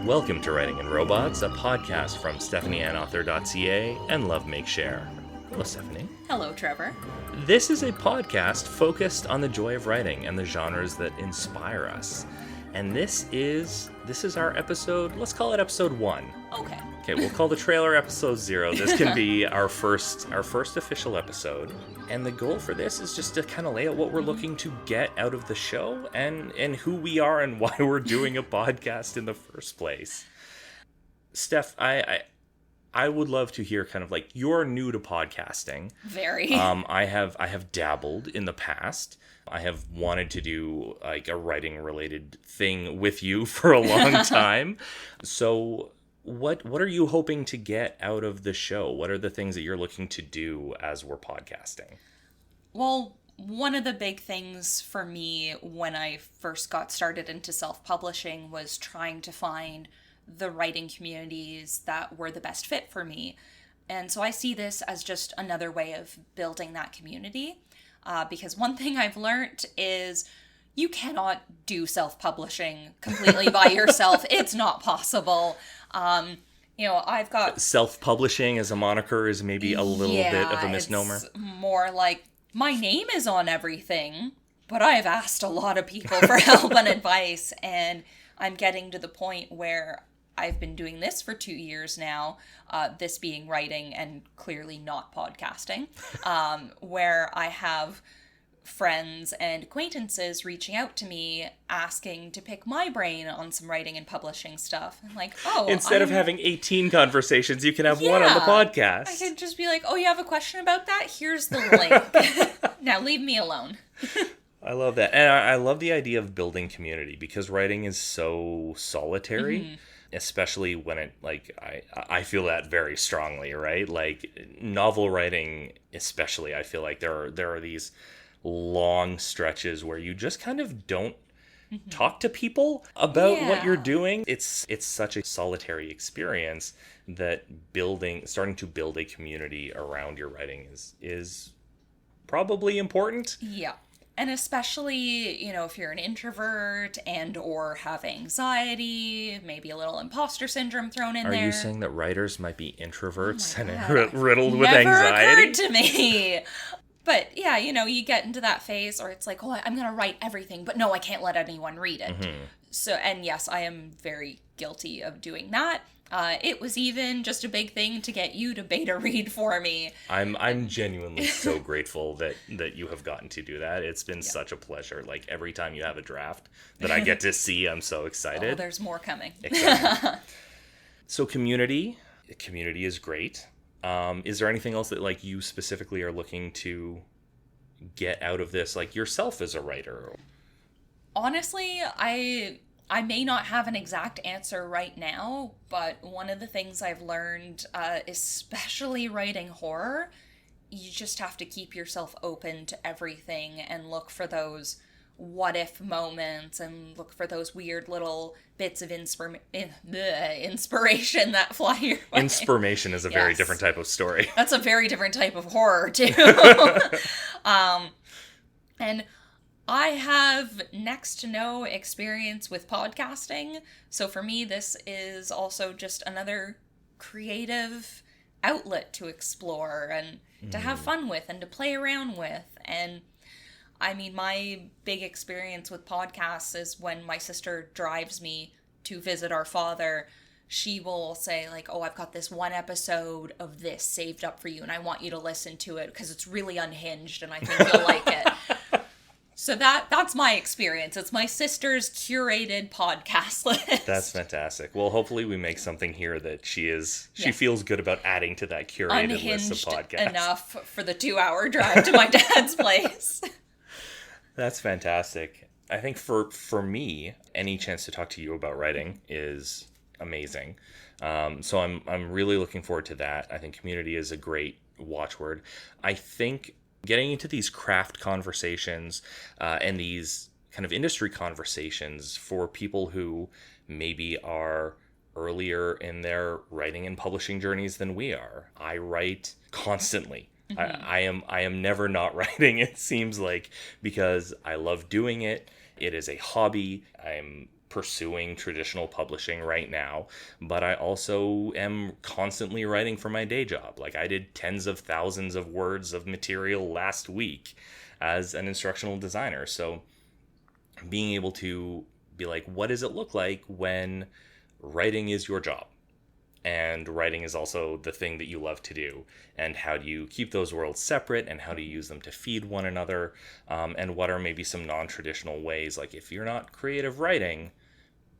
Welcome to Writing and Robots, a podcast from stephanieandauthor.ca and Love Make Share. Hello, Stephanie. Hello, Trevor. This is a podcast focused on the joy of writing and the genres that inspire us. And this is our episode, let's call it episode 1. Okay, we'll call the trailer episode 0. This can be our first official episode. And the goal for this is just to kind of lay out what we're looking to get out of the show and who we are and why we're doing a podcast in the first place. Steph, I would love to hear kind of like, you're new to podcasting. Very. I have dabbled in the past. I have wanted to do like a writing related thing with you for a long time. So what are you hoping to get out of the show? What are the things that you're looking to do as we're podcasting? Well, one of the big things for me when I first got started into self-publishing was trying to find the writing communities that were the best fit for me. And so I see this as just another way of building that community. Because one thing I've learned is you cannot do self-publishing completely by yourself. It's not possible. I've got... Self-publishing as a moniker is maybe a little bit of a misnomer. It's more like, my name is on everything, but I've asked a lot of people for help and advice, and I'm getting to the point where I've been doing this for 2 years now, this being writing and clearly not podcasting, where I have friends and acquaintances reaching out to me asking to pick my brain on some writing and publishing stuff. I'm like, instead of having 18 conversations, you can have one on the podcast. I could just be like, you have a question about that? Here's the link. Now leave me alone. I love that. And I love the idea of building community because writing is so solitary. Mm-hmm. Especially when it, like, I feel that very strongly, right? Like, novel writing, especially, I feel like there are these long stretches where you just kind of don't talk to people about what you're doing. It's such a solitary experience that starting to build a community around your writing is probably important. Yeah. And especially, if you're an introvert and or have anxiety, maybe a little imposter syndrome thrown in there. Are you saying that writers might be introverts and riddled with anxiety? Never occurred to me. But yeah, you get into that phase or it's like, I'm going to write everything, but no, I can't let anyone read it. Mm-hmm. So, and yes, I am very guilty of doing that. It was even just a big thing to get you to beta read for me. I'm genuinely so grateful that you have gotten to do that. It's been such a pleasure. Like every time you have a draft that I get to see, I'm so excited. There's more coming. So community is great. Is there anything else that like you specifically are looking to get out of this, like yourself as a writer? Honestly, I may not have an exact answer right now, but one of the things I've learned, especially writing horror, you just have to keep yourself open to everything and look for those what-if moments and look for those weird little bits of inspiration that fly your way. Inspiration is a very different type of story. That's a very different type of horror, too. And I have next to no experience with podcasting, so for me this is also just another creative outlet to explore and to have fun with and to play around with. And I mean, my big experience with podcasts is when my sister drives me to visit our father. She will say like, I've got this one episode of this saved up for you and I want you to listen to it because it's really unhinged and I think you'll like it. So that's my experience. It's my sister's curated podcast list. That's fantastic. Well, hopefully we make something here that she feels good about adding to that curated unhinged list of podcasts. Enough for the 2-hour drive to my dad's place. That's fantastic. I think for me, any chance to talk to you about writing is amazing. So I'm really looking forward to that. I think community is a great watchword. I think getting into these craft conversations and these kind of industry conversations for people who maybe are earlier in their writing and publishing journeys than we are. I write constantly. Mm-hmm. I am never not writing, it seems like, because I love doing it. It is a hobby. I'm pursuing traditional publishing right now, but I also am constantly writing for my day job. Like, I did tens of thousands of words of material last week as an instructional designer. So being able to be like, what does it look like when writing is your job? And writing is also the thing that you love to do. And how do you keep those worlds separate, and how do you use them to feed one another? And what are maybe some non-traditional ways? Like, if you're not creative writing,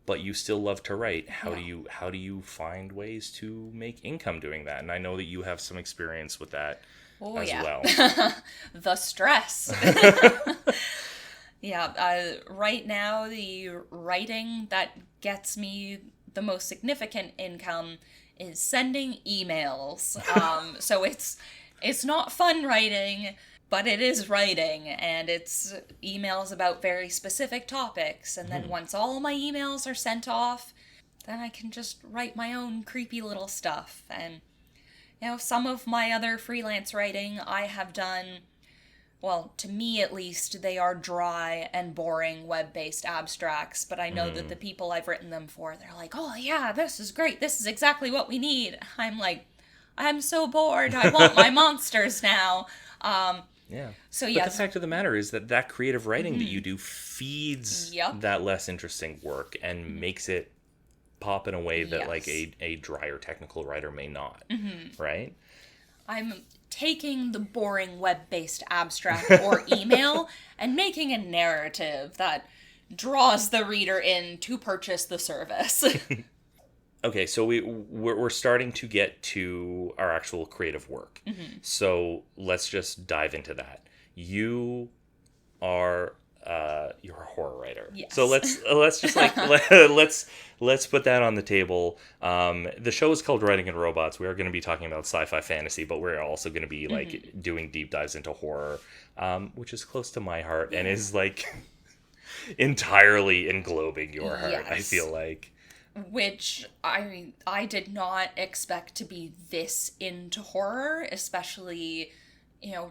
but you still love to write, how do you find ways to make income doing that? And I know that you have some experience with that as well. The stress. Yeah, right now the writing that gets me the most significant income is sending emails. So it's not fun writing, but it is writing, and it's emails about very specific topics. And then once all my emails are sent off, then I can just write my own creepy little stuff. And, some of my other freelance writing I have done, well, to me at least, they are dry and boring web-based abstracts, but I know that the people I've written them for, they're like, oh yeah, this is great, this is exactly what we need. I'm like, I'm so bored, I want my monsters now. Yeah. So but the fact of the matter is that creative writing that you do feeds that less interesting work and makes it pop in a way that like a drier technical writer may not, right? I'm taking the boring web-based abstract or email and making a narrative that draws the reader in to purchase the service. Okay, so we're starting to get to our actual creative work. So let's just dive into that. You are you're a horror writer. Yes. So let's just like let's put that on the table. The show is called Writing and Robots. We are going to be talking about sci-fi fantasy, but we're also going to be like doing deep dives into horror, which is close to my heart and is like entirely englobing your heart. Yes. I feel like. Which, I mean, I did not expect to be this into horror, especially,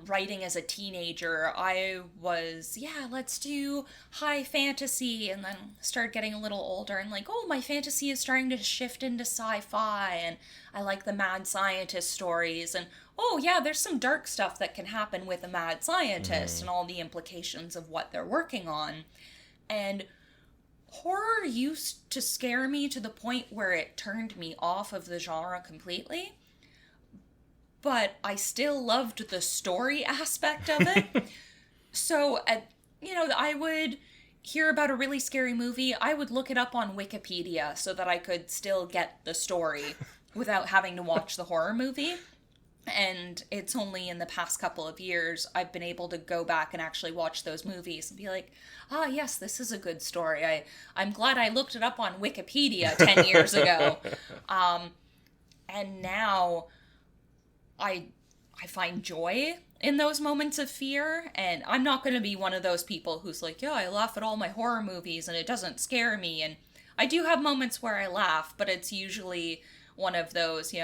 writing as a teenager. I was, let's do high fantasy, and then started getting a little older, and like, oh, my fantasy is starting to shift into sci-fi, and I like the mad scientist stories, and oh, yeah, there's some dark stuff that can happen with a mad scientist, and all the implications of what they're working on. And horror used to scare me to the point where it turned me off of the genre completely, but I still loved the story aspect of it. So, I would hear about a really scary movie, I would look it up on Wikipedia so that I could still get the story without having to watch the horror movie. And it's only in the past couple of years I've been able to go back and actually watch those movies and be like, yes, this is a good story. I'm glad I looked it up on Wikipedia 10 years ago. And now I find joy in those moments of fear. And I'm not going to be one of those people who's like, I laugh at all my horror movies and it doesn't scare me. And I do have moments where I laugh, but it's usually one of those,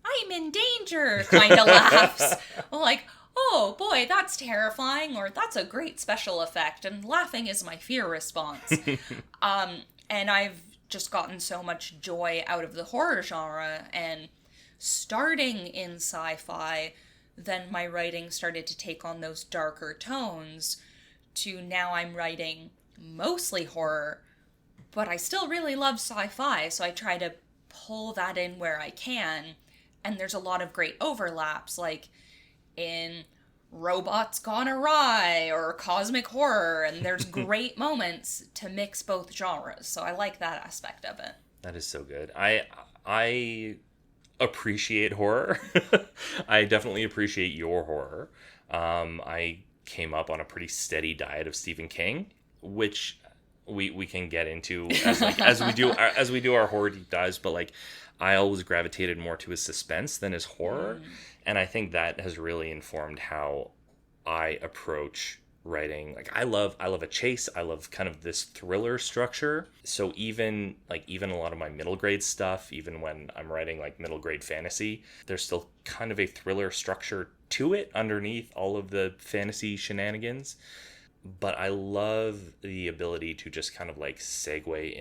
I'm in danger kind of laughs. Like, oh boy, that's terrifying, or that's a great special effect, and laughing is my fear response. And I've just gotten so much joy out of the horror genre, and starting in sci-fi, then my writing started to take on those darker tones, to now I'm writing mostly horror, but I still really love sci-fi, so I try to pull that in where I can. And there's a lot of great overlaps, like in Robots Gone Awry or Cosmic Horror, and there's great moments to mix both genres. So I like that aspect of it. That is so good. I appreciate horror. I definitely appreciate your horror. I came up on a pretty steady diet of Stephen King, which we can get into as we do our horror deep dives, but like I always gravitated more to his suspense than his horror, and I think that has really informed how I approach writing. Like I love a chase. I love kind of this thriller structure. So even a lot of my middle grade stuff, even when I'm writing like middle grade fantasy, there's still kind of a thriller structure to it underneath all of the fantasy shenanigans. but I love the ability to just kind of like segue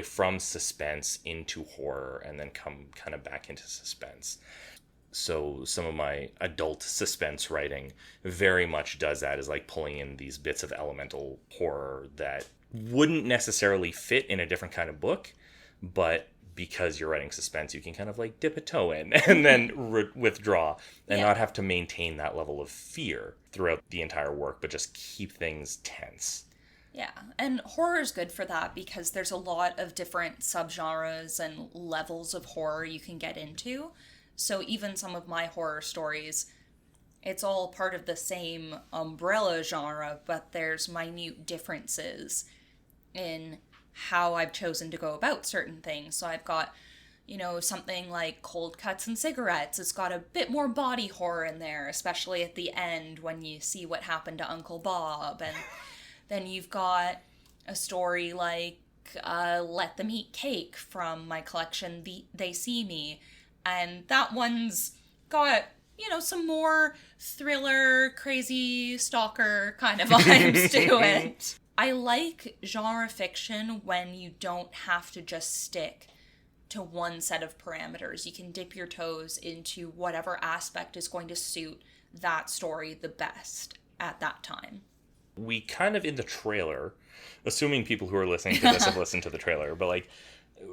from suspense into horror and then come kind of back into suspense. So some of my adult suspense writing very much does that, is like pulling in these bits of elemental horror that wouldn't necessarily fit in a different kind of book, but because you're writing suspense, you can kind of like dip a toe in and then withdraw and not have to maintain that level of fear throughout the entire work, but just keep things tense. Yeah, and horror is good for that because there's a lot of different subgenres and levels of horror you can get into. So even some of my horror stories, it's all part of the same umbrella genre, but there's minute differences in how I've chosen to go about certain things. So I've got, something like Cold Cuts and Cigarettes. It's got a bit more body horror in there, especially at the end when you see what happened to Uncle Bob. And then you've got a story like Let Them Eat Cake from my collection, They See Me. And that one's got, some more thriller, crazy stalker kind of vibes to it. I like genre fiction when you don't have to just stick to one set of parameters. You can dip your toes into whatever aspect is going to suit that story the best at that time. We kind of, in the trailer, assuming people who are listening to this have listened to the trailer, but like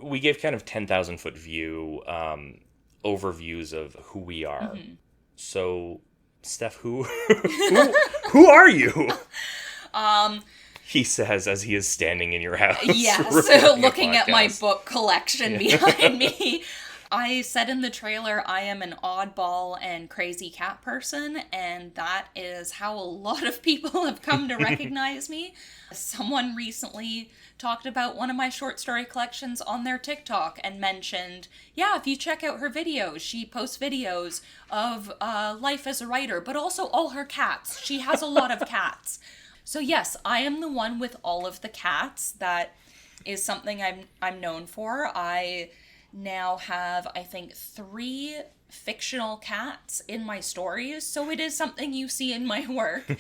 we gave kind of 10,000 foot view overviews of who we are. Mm-hmm. So, Steph, who are you? He says as he is standing in your house. Yes, looking at my book collection behind me. I said in the trailer I am an oddball and crazy cat person, and that is how a lot of people have come to recognize me. Someone recently talked about one of my short story collections on their TikTok and mentioned, if you check out her videos, she posts videos of life as a writer, but also all her cats. She has a lot of cats. So yes, I am the one with all of the cats. That is something I'm known for. I now have, I think, 3 fictional cats in my stories, so it is something you see in my work.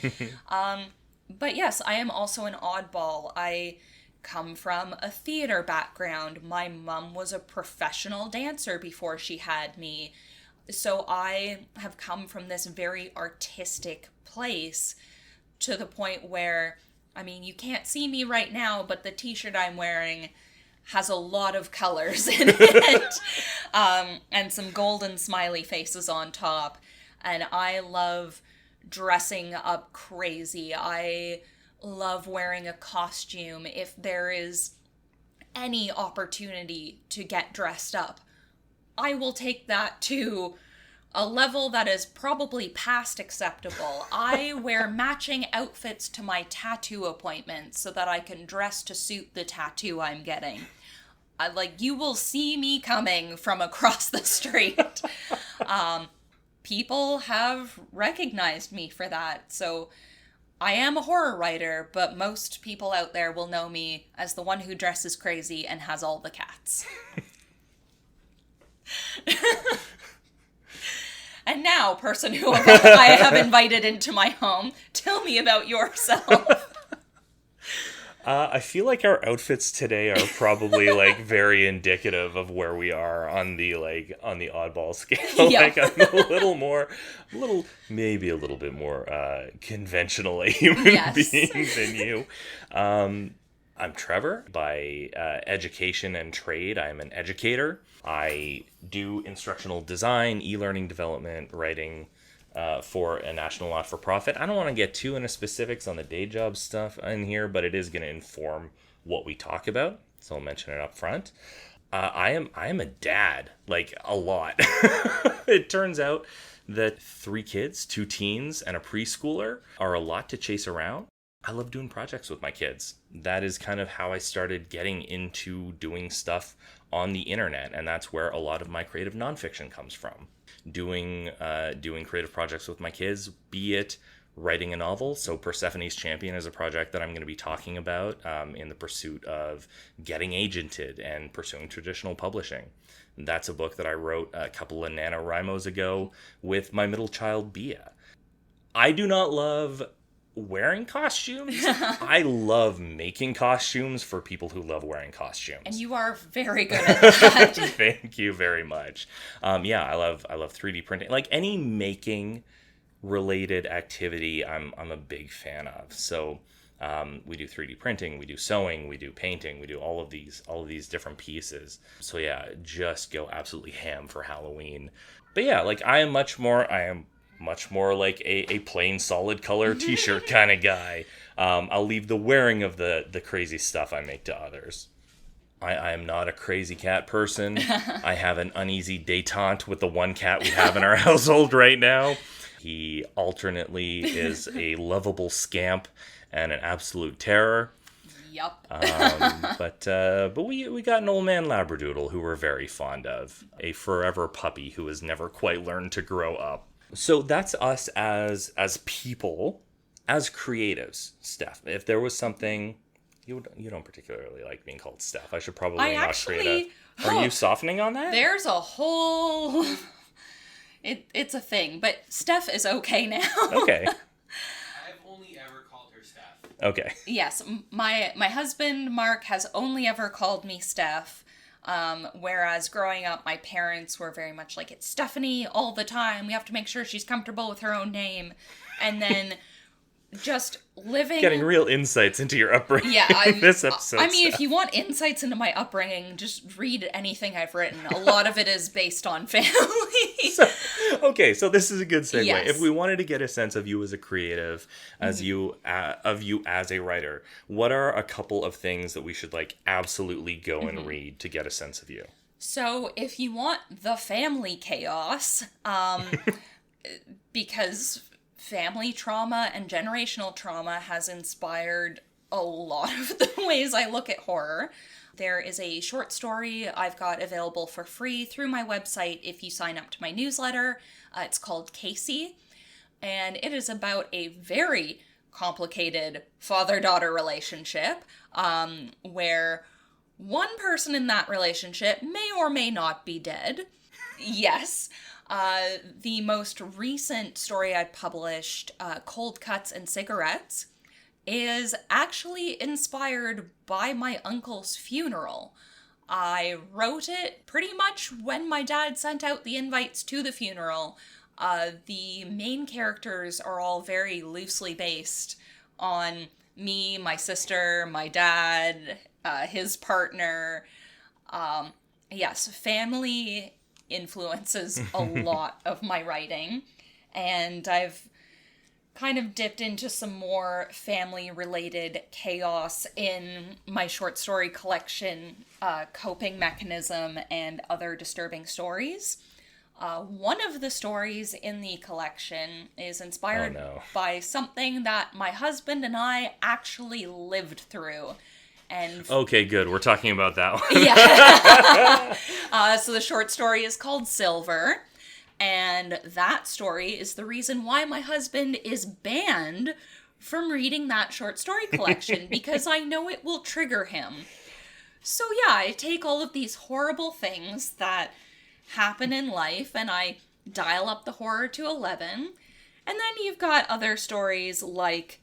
But yes, I am also an oddball. I come from a theater background. My mom was a professional dancer before she had me. So I have come from this very artistic place to the point where, you can't see me right now, but the t-shirt I'm wearing has a lot of colors in it, and some golden smiley faces on top. And I love dressing up crazy. I love wearing a costume. If there is any opportunity to get dressed up, I will take that to a level that is probably past acceptable. I wear matching outfits to my tattoo appointments so that I can dress to suit the tattoo I'm getting. You will see me coming from across the street. People have recognized me for that. So I am a horror writer, but most people out there will know me as the one who dresses crazy and has all the cats. And now, person who I have invited into my home, tell me about yourself. I feel like our outfits today are probably very indicative of where we are on the oddball scale. Yeah. I'm maybe a little bit more conventional a human being than you. I'm Trevor. By education and trade, I'm an educator. I do instructional design, e-learning development, writing for a national not-for-profit. I don't want to get too into specifics on the day job stuff in here, but it is going to inform what we talk about, so I'll mention it up front. I am a dad, a lot. It turns out that 3 kids, 2 teens, and a preschooler are a lot to chase around. I love doing projects with my kids. That is kind of how I started getting into doing stuff on the internet, and that's where a lot of my creative nonfiction comes from. Doing creative projects with my kids, be it writing a novel. So Persephone's Champion is a project that I'm going to be talking about in the pursuit of getting agented and pursuing traditional publishing. That's a book that I wrote a couple of NaNoWriMos ago with my middle child, Bia. I do not love wearing costumes. I love making costumes for people who love wearing costumes. And you are very good at that. Thank you very much. Yeah, I love 3D printing. Like any making related activity, I'm a big fan of. So we do 3D printing, we do sewing, we do painting, we do all of these different pieces. So yeah, just go absolutely ham for Halloween. But yeah, like I am much more like a plain solid color t-shirt kind of guy. I'll leave the wearing of the crazy stuff I make to others. I am not a crazy cat person. I have an uneasy detente with the one cat we have in our household right now. He alternately is a lovable scamp and an absolute terror. Yup. But we got an old man Labradoodle who we're very fond of. A forever puppy who has never quite learned to grow up. So that's us as people, as creatives, Steph. If there was something... You don't particularly like being called Steph. I should probably not create a... Are you softening on that? There's a whole... It's a thing, but Steph is okay now. Okay. I've only ever called her Steph. Okay. Yes, my husband, Mark, has only ever called me Steph. Whereas growing up, my parents were very much like, it's Stephanie all the time. We have to make sure she's comfortable with her own name. And then just living... Getting real insights into your upbringing. Yeah, this episode. I mean, if you want insights into my upbringing, just read anything I've written. A lot of it is based on family. So this is a good segue. Yes. If we wanted to get a sense of you as a creative, as you as a writer, what are a couple of things that we should like absolutely go and read to get a sense of you? So if you want the family chaos, because family trauma and generational trauma has inspired a lot of the ways I look at horror. There is a short story I've got available for free through my website if you sign up to my newsletter. It's called Casey, and it is about a very complicated father-daughter relationship where one person in that relationship may or may not be dead. Yes. The most recent story I published, Cold Cuts and Cigarettes, is actually inspired by my uncle's funeral. I wrote it pretty much when my dad sent out the invites to the funeral. The main characters are all very loosely based on me, my sister, my dad, his partner. Yes, family influences a lot of my writing, and I've kind of dipped into some more family-related chaos in my short story collection, Coping Mechanism and Other Disturbing Stories. One of the stories in the collection is inspired by something that my husband and I actually lived through. And okay, good. We're talking about that one. Yeah. So the short story is called Silver. And that story is the reason why my husband is banned from reading that short story collection, because I know it will trigger him. So yeah, I take all of these horrible things that happen in life and I dial up the horror to 11. And then you've got other stories like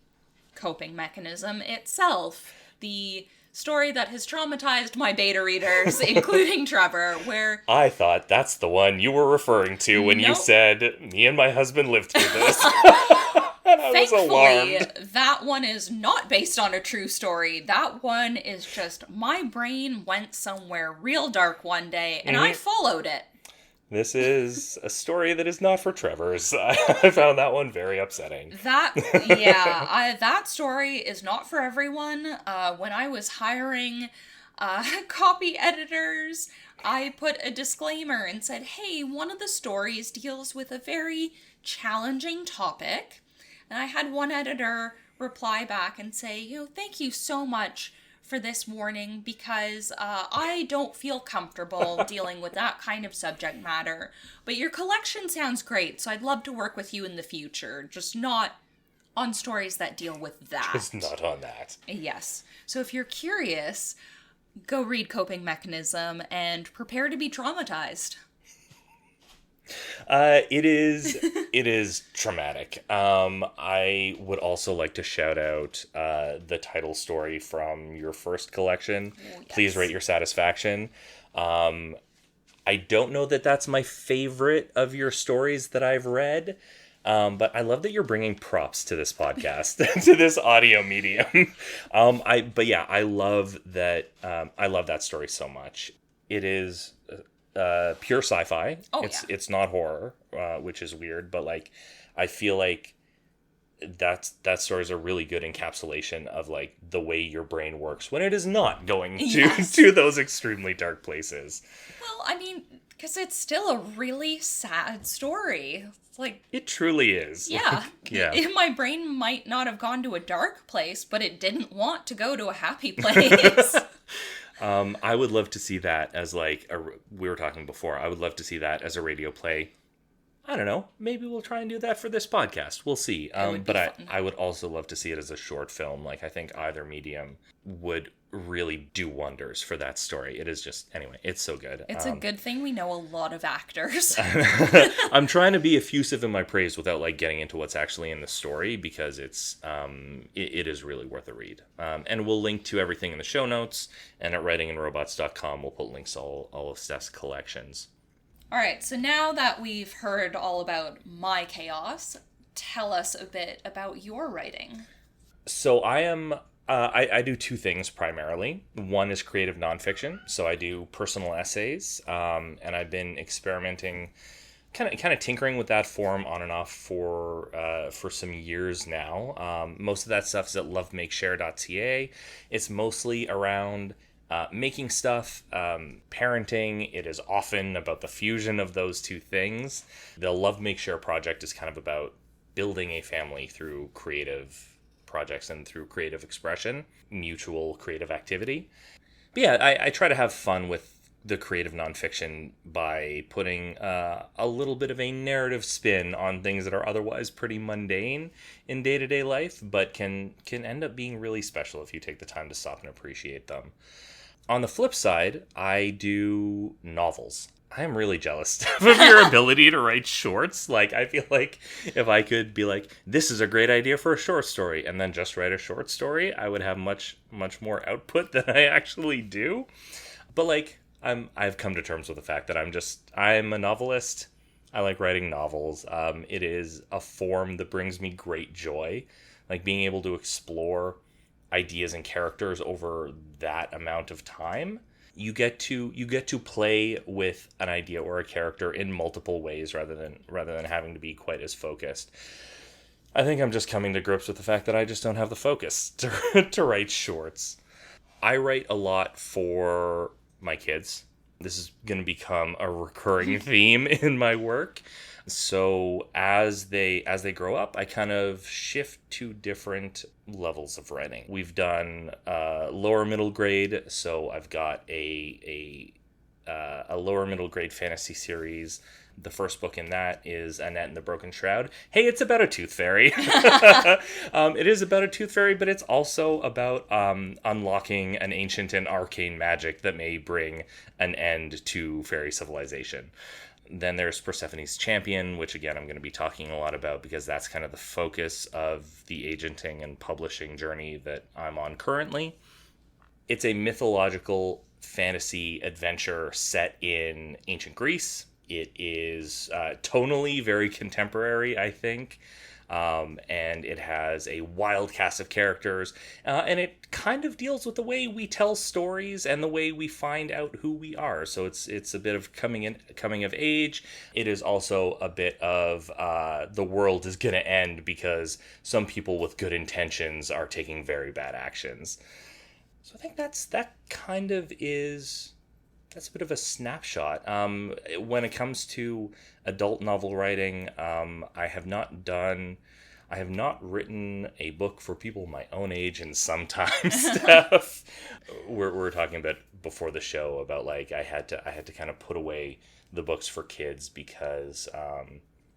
Coping Mechanism itself, the story that has traumatized my beta readers, including Trevor, where... I thought that's the one you were referring to when you said, me and my husband lived through this. And I was alarmed. That one is not based on a true story. That one is just, my brain went somewhere real dark one day, and I followed it. This is a story that is not for Trevor's. I found that one very upsetting. That story is not for everyone. When I was hiring copy editors, I put a disclaimer and said, hey, one of the stories deals with a very challenging topic. And I had one editor reply back and say, thank you so much for this warning, because I don't feel comfortable dealing with that kind of subject matter. But your collection sounds great, so I'd love to work with you in the future, just not on stories that deal with that. Just not on that. Yes. So if you're curious, go read Coping Mechanism and prepare to be traumatized. It is traumatic. I would also like to shout out the title story from your first collection. Oh, yes. Please rate your satisfaction. I don't know that that's my favorite of your stories that I've read. But I love that you're bringing props to this podcast, to this audio medium. I love that. I love that story so much. It is pure sci-fi. Oh, It's not horror, which is weird, but like, I feel like that story is a really good encapsulation of like the way your brain works when it is not going to those extremely dark places. Well, I mean, because it's still a really sad story. It's like, It truly is. yeah. Yeah. My brain might not have gone to a dark place, but it didn't want to go to a happy place. I would love to see that as like we were talking before. I would love to see that as a radio play. I don't know. Maybe we'll try and do that for this podcast. We'll see. Would be But fun. I would also love to see it as a short film. Like, I think either medium would really do wonders for that story. It is just, anyway, it's so good. It's a good thing we know a lot of actors. I'm trying to be effusive in my praise without like getting into what's actually in the story, because it's it is really worth a read. And we'll link to everything in the show notes, and at writingandrobots.com we'll put links to all of Steph's collections. All right, so now that we've heard all about my chaos, tell us a bit about your writing. So I am I do two things primarily. One is creative nonfiction, so I do personal essays, and I've been experimenting, kind of tinkering with that form on and off for some years now. Most of that stuff is at lovemakeshare.ca. It's mostly around making stuff, parenting. It is often about the fusion of those two things. The Love Make Share project is kind of about building a family through creative projects and through creative expression, mutual creative activity. But yeah, I try to have fun with the creative nonfiction by putting a little bit of a narrative spin on things that are otherwise pretty mundane in day-to-day life, but can end up being really special if you take the time to stop and appreciate them. On the flip side, I do novels. I am really jealous of your ability to write shorts. Like, I feel like if I could be like, this is a great idea for a short story, and then just write a short story, I would have much, much more output than I actually do. But like, I've come to terms with the fact that I'm a novelist. I like writing novels. It is a form that brings me great joy. Like, being able to explore ideas and characters over that amount of time. You get to play with an idea or a character in multiple ways rather than having to be quite as focused. I think I'm just coming to grips with the fact that I just don't have the focus to write shorts. I write a lot for my kids. This is going to become a recurring theme in my work. So as they grow up, I kind of shift to different levels of writing. We've done lower middle grade, so I've got a lower middle grade fantasy series. The first book in that is Annette and the Broken Shroud. Hey, it's about a tooth fairy. It is about a tooth fairy, but it's also about unlocking an ancient and arcane magic that may bring an end to fairy civilization. Then there's Persephone's Champion, which again I'm going to be talking a lot about because that's kind of the focus of the agenting and publishing journey that I'm on currently. It's a mythological fantasy adventure set in ancient Greece. It is tonally very contemporary, I think. And it has a wild cast of characters, and it kind of deals with the way we tell stories and the way we find out who we are. So it's a bit of coming of age. It is also a bit of the world is going to end because some people with good intentions are taking very bad actions. So I think that's a bit of a snapshot. When it comes to adult novel writing, I have not written a book for people my own age in some time. Steph, we're talking about before the show about like I had to kind of put away the books for kids because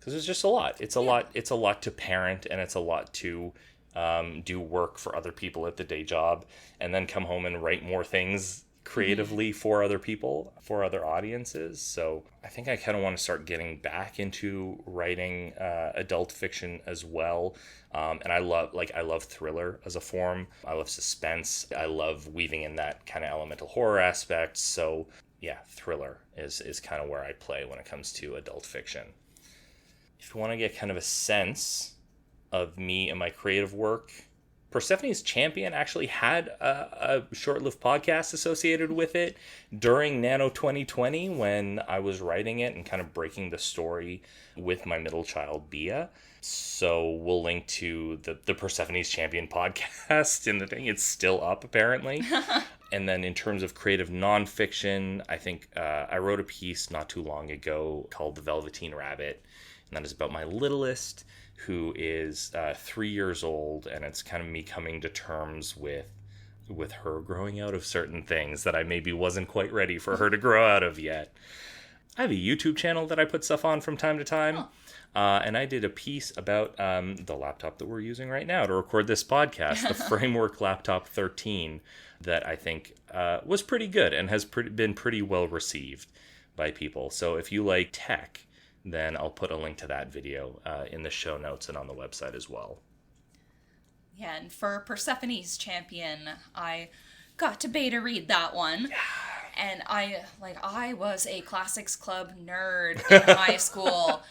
it's just a lot. It's a lot to parent, and it's a lot to do work for other people at the day job, and then come home and write more things creatively for other people, for other audiences. So I think I kind of want to start getting back into writing adult fiction as well. And I love thriller as a form. I love suspense. I love weaving in that kind of elemental horror aspect. So yeah, thriller is kind of where I play when it comes to adult fiction. If you want to get kind of a sense of me and my creative work, Persephone's Champion actually had a short-lived podcast associated with it during Nano 2020 when I was writing it and kind of breaking the story with my middle child, Bia. So we'll link to the Persephone's Champion podcast in the thing. It's still up, apparently. And then in terms of creative nonfiction, I think I wrote a piece not too long ago called The Velveteen Rabbit, and that is about my littlest, who is 3 years old, and it's kind of me coming to terms with her growing out of certain things that I maybe wasn't quite ready for her to grow out of yet. I have a YouTube channel that I put stuff on from time to time, and I did a piece about the laptop that we're using right now to record this podcast, the Framework Laptop 13, that I think was pretty good and has been pretty well received by people. So if you like tech, then I'll put a link to that video in the show notes and on the website as well. Yeah, and for Persephone's Champion, I got to beta read that one. And I was a classics club nerd in high school.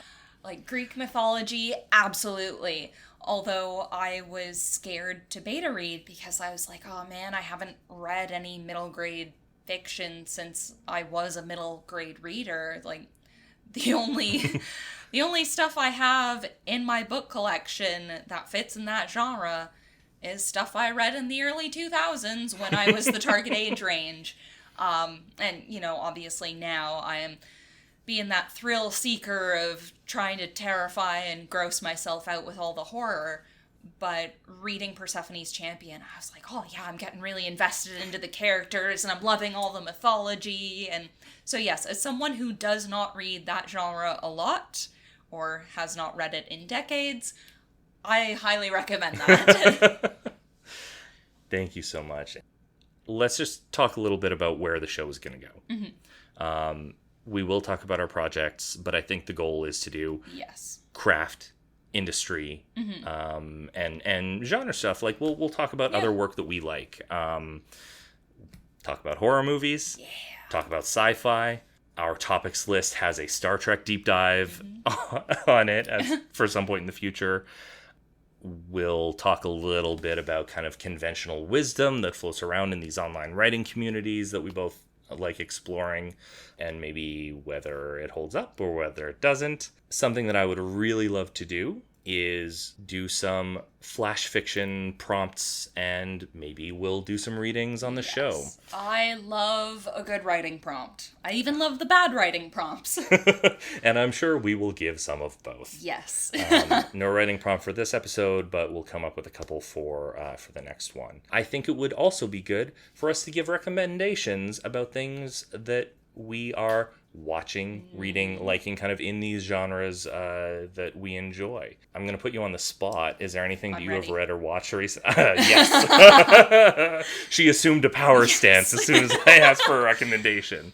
Like, Greek mythology, absolutely. Although I was scared to beta read because I was like, oh man, I haven't read any middle grade fiction since I was a middle grade reader. Like, the only stuff I have in my book collection that fits in that genre is stuff I read in the early 2000s when I was the target age range. And, obviously now I am being that thrill seeker of trying to terrify and gross myself out with all the horror. But reading Persephone's Champion, I was like, oh yeah, I'm getting really invested into the characters and I'm loving all the mythology. And so yes, as someone who does not read that genre a lot or has not read it in decades, I highly recommend that. Thank you so much. Let's just talk a little bit about where the show is going to go. Mm-hmm. We will talk about our projects, but I think the goal is to do craft, industry, mm-hmm. And genre stuff. Like we'll talk about other work that we like. Talk about horror movies. Yeah. Talk about sci-fi. Our topics list has a Star Trek deep dive on it for some point in the future. We'll talk a little bit about kind of conventional wisdom that floats around in these online writing communities that we both like exploring, and maybe whether it holds up or whether it doesn't. Something that I would really love to do is do some flash fiction prompts, and maybe we'll do some readings on the show. I love a good writing prompt. I even love the bad writing prompts. And I'm sure we will give some of both. Yes. No writing prompt for this episode, but we'll come up with a couple for the next one. I think it would also be good for us to give recommendations about things that we are watching, reading, liking, kind of in these genres that we enjoy. I'm going to put you on the spot. Is there anything that you have read or watched recently? Yes. She assumed a power stance as soon as I asked for a recommendation.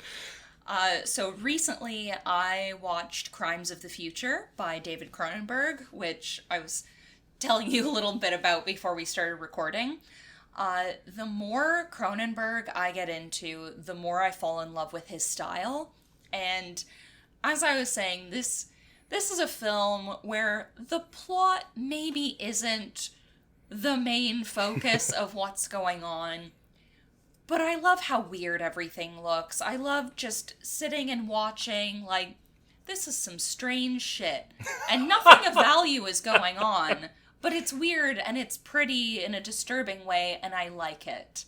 So recently I watched Crimes of the Future by David Cronenberg, which I was telling you a little bit about before we started recording. The more Cronenberg I get into, the more I fall in love with his style. And as I was saying, this is a film where the plot maybe isn't the main focus of what's going on, but I love how weird everything looks. I love just sitting and watching, like, this is some strange shit. And nothing of value is going on, but it's weird and it's pretty in a disturbing way, and I like it.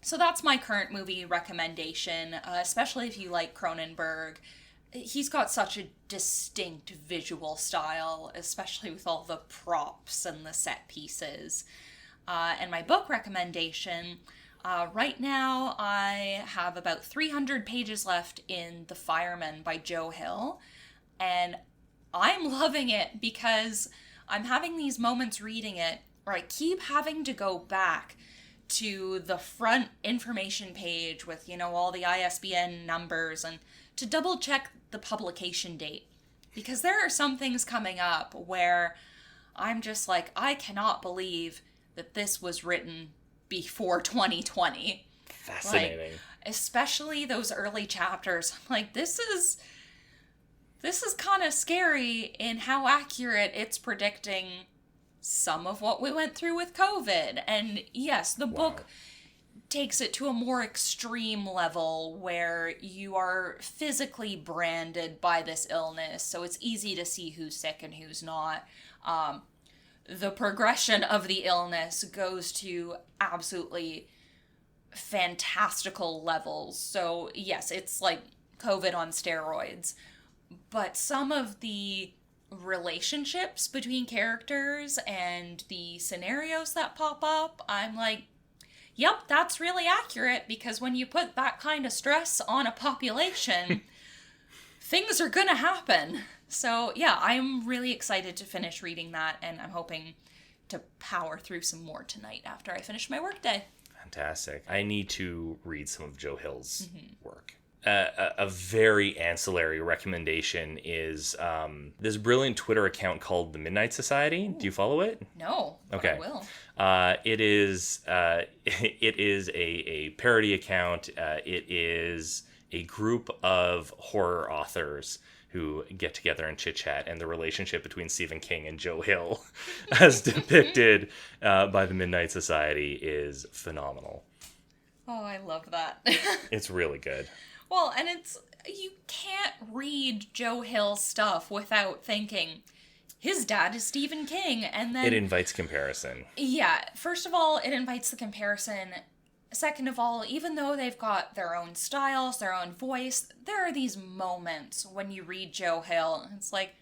So that's my current movie recommendation, especially if you like Cronenberg. He's got such a distinct visual style, especially with all the props and the set pieces. And my book recommendation, right now I have about 300 pages left in The Fireman by Joe Hill, and I'm loving it because I'm having these moments reading it where I keep having to go back to the front information page with, all the ISBN numbers, and to double check the publication date. Because there are some things coming up where I'm just like, I cannot believe that this was written before 2020. Fascinating. Especially those early chapters. I'm like, this is kind of scary in how accurate it's predicting some of what we went through with COVID. And yes, the book takes it to a more extreme level where you are physically branded by this illness, so it's easy to see who's sick and who's not. The progression of the illness goes to absolutely fantastical levels. So yes, it's like COVID on steroids. But some of the relationships between characters and the scenarios that pop up, I'm like, yep, that's really accurate, because when you put that kind of stress on a population, things are gonna happen. So yeah, I'm really excited to finish reading that, and I'm hoping to power through some more tonight after I finish my workday. Fantastic. I need to read some of Joe Hill's work. A very ancillary recommendation is this brilliant Twitter account called The Midnight Society. Ooh. Do you follow it? No. Okay. I will. It is a parody account. It is a group of horror authors who get together and chit-chat, and the relationship between Stephen King and Joe Hill, as depicted by The Midnight Society, is phenomenal. Oh, I love that. It's really good. Well, and you can't read Joe Hill's stuff without thinking, his dad is Stephen King, and then... It invites comparison. Yeah, first of all, it invites the comparison. Second of all, even though they've got their own styles, their own voice, there are these moments when you read Joe Hill, and it's like,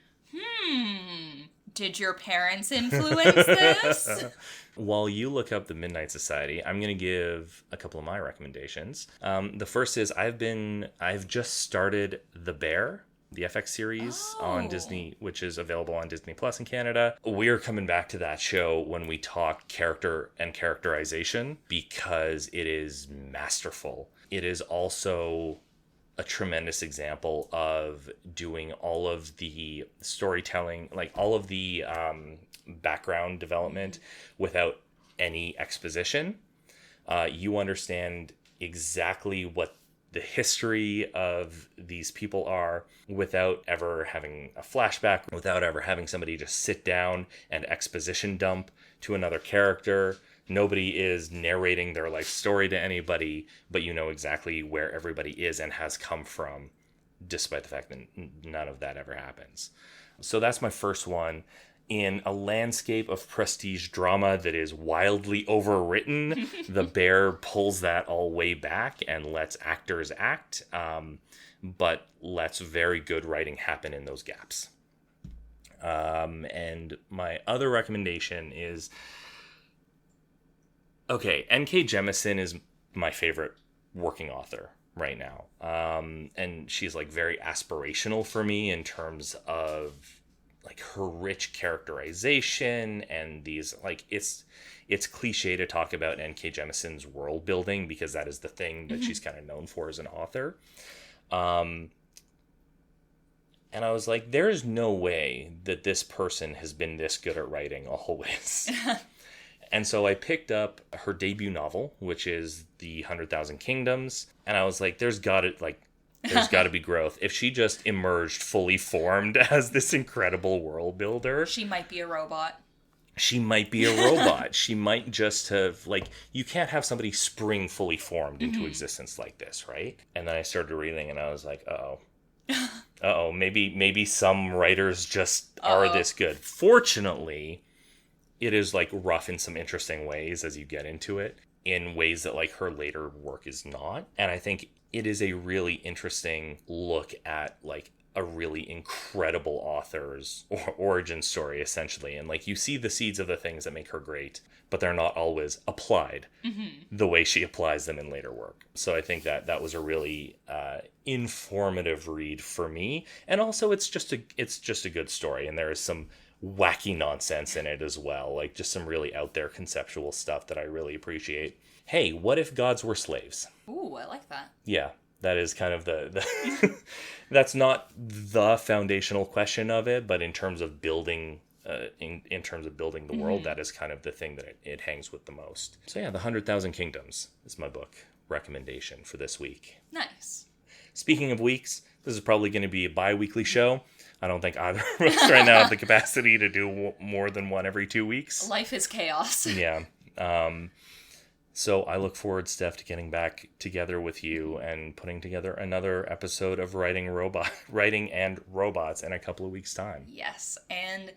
did your parents influence this? While you look up The Midnight Society, I'm going to give a couple of my recommendations. The first is I've just started The Bear, the FX series on Disney, which is available on Disney Plus in Canada. We're coming back to that show when we talk character and characterization, because it is masterful. It is also a tremendous example of doing all of the storytelling, like all of the background development without any exposition. You understand exactly what the history of these people are without ever having a flashback, without ever having somebody just sit down and exposition dump to another character. Nobody is narrating their life story to anybody, but you know exactly where everybody is and has come from, despite the fact that none of that ever happens. So that's my first one. In a landscape of prestige drama that is wildly overwritten, The Bear pulls that all way back and lets actors act, but lets very good writing happen in those gaps. And my other recommendation is... Okay, N.K. Jemisin is my favorite working author right now. And she's like very aspirational for me in terms of like her rich characterization and these, like, it's cliche to talk about N.K. Jemisin's world building because that is the thing that she's kind of known for as an author. And I was like, there's no way that this person has been this good at writing always. And so I picked up her debut novel, which is The 100,000 Kingdoms. And I was like, there's got to be growth. If she just emerged fully formed as this incredible world builder. She might be a robot. She might be a robot. She might just have, like, you can't have somebody spring fully formed into existence like this, right? And then I started reading and I was like, uh-oh, maybe some writers just are this good. Fortunately, it is like rough in some interesting ways as you get into it, in ways that like her later work is not. And I think it is a really interesting look at like a really incredible author's origin story, essentially. And like you see the seeds of the things that make her great, but they're not always applied the way she applies them in later work. So I think that was a really informative read for me. And also it's just a good story. And there is some wacky nonsense in it as well. Like, just some really out there conceptual stuff that I really appreciate. Hey, what if gods were slaves? Ooh, I like that. Yeah, that is kind of the that's not the foundational question of it, but in terms of building in terms of building the world, that is kind of the thing that it hangs with the most. So yeah, The 100,000 Kingdoms is my book recommendation for this week. Nice. Speaking of weeks, this is probably going to be a bi-weekly show. I don't think either of us right now have the capacity to do more than one every 2 weeks. Life is chaos. Yeah. So I look forward, Steph, to getting back together with you and putting together another episode of Writing and Robots in a couple of weeks' time. Yes, and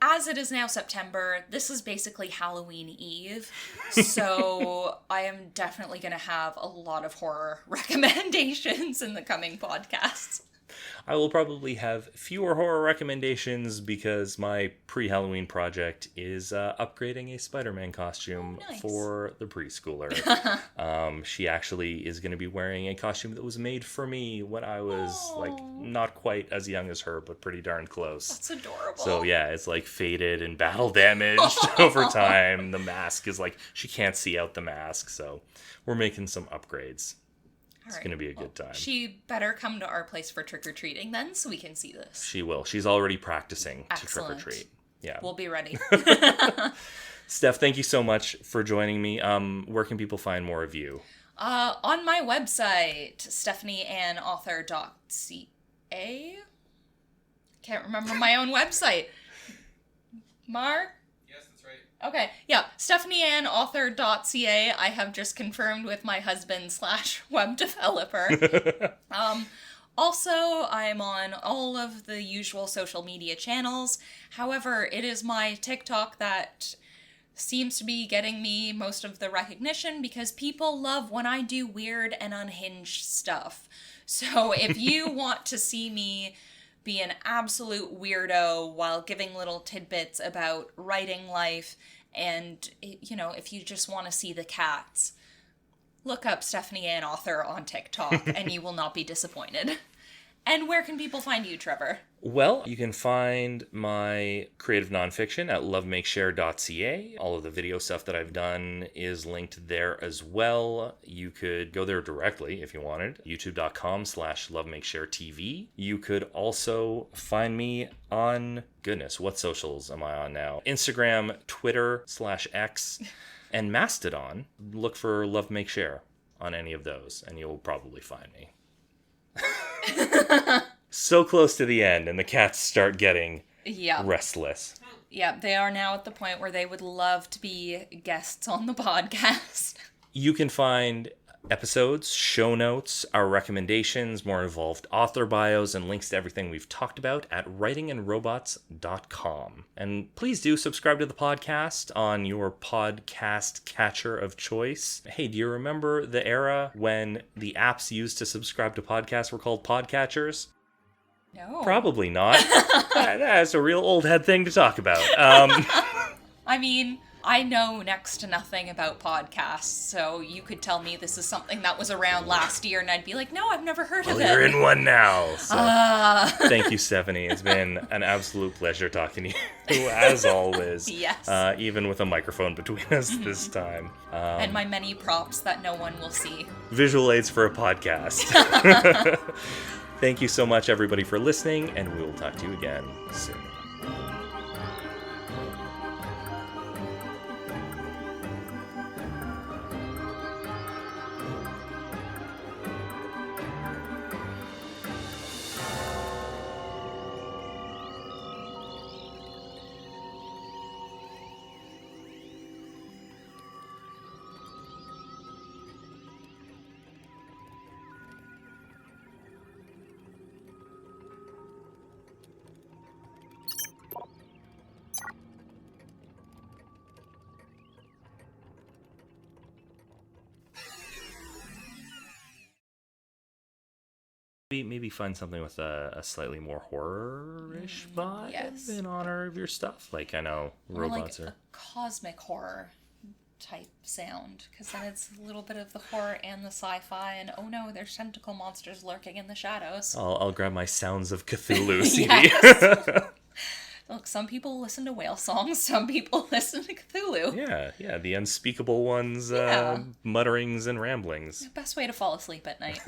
as it is now September, this is basically Halloween Eve, so I am definitely going to have a lot of horror recommendations in the coming podcasts. I will probably have fewer horror recommendations because my pre-Halloween project is upgrading a Spider-Man costume for the preschooler. She actually is going to be wearing a costume that was made for me when I was like not quite as young as her, but pretty darn close. That's adorable. So yeah, it's like faded and battle damaged over time. The mask is like, she can't see out the mask, so we're making some upgrades. It's going to be a good time. She better come to our place for trick-or-treating then, so we can see this. She will. She's already practicing to trick-or-treat. Yeah. We'll be ready. Steph, thank you so much for joining me. Where can people find more of you? On my website, stephanieandauthor.ca. Can't remember my own website. Mar? Okay, yeah, stephanieandauthor.ca. I have just confirmed with my husband / web developer. Also, I'm on all of the usual social media channels. However, it is my TikTok that seems to be getting me most of the recognition because people love when I do weird and unhinged stuff. So if you want to see me be an absolute weirdo while giving little tidbits about writing life, and, you know, if you just want to see the cats, look up Stephanie and Author on TikTok, and you will not be disappointed. And where can people find you, Trevor? Well, you can find my creative nonfiction at lovemakeshare.ca. All of the video stuff that I've done is linked there as well. You could go there directly if you wanted. youtube.com/lovemakesharetv. You could also find me on, goodness, what socials am I on now? Instagram, Twitter /X, and Mastodon. Look for Love Make Share on any of those, and you'll probably find me. So close to the end, and the cats start getting restless. Yeah, they are now at the point where they would love to be guests on the podcast. You can find episodes, show notes, our recommendations, more involved author bios, and links to everything we've talked about at writingandrobots.com. And please do subscribe to the podcast on your podcast catcher of choice. Hey, do you remember the era when the apps used to subscribe to podcasts were called podcatchers? No. Probably not. That's a real old head thing to talk about. I mean, I know next to nothing about podcasts, so you could tell me this is something that was around last year, and I'd be like, no, I've never heard of it. You're in one now. So. Thank you, Stephanie. It's been an absolute pleasure talking to you, as always. Yes. Even with a microphone between us this time. And my many props that no one will see. Visual aids for a podcast. Thank you so much, everybody, for listening, and we will talk to you again soon. Maybe find something with a slightly more horror-ish vibe in honor of your stuff. Like, I know robots like are... a cosmic horror type sound, because then it's a little bit of the horror and the sci-fi, and oh no, there's tentacle monsters lurking in the shadows. I'll grab my Sounds of Cthulhu CD. Yes. Look, some people listen to whale songs, some people listen to Cthulhu. Yeah, the unspeakable ones, Yeah. mutterings and ramblings. Best way to fall asleep at night.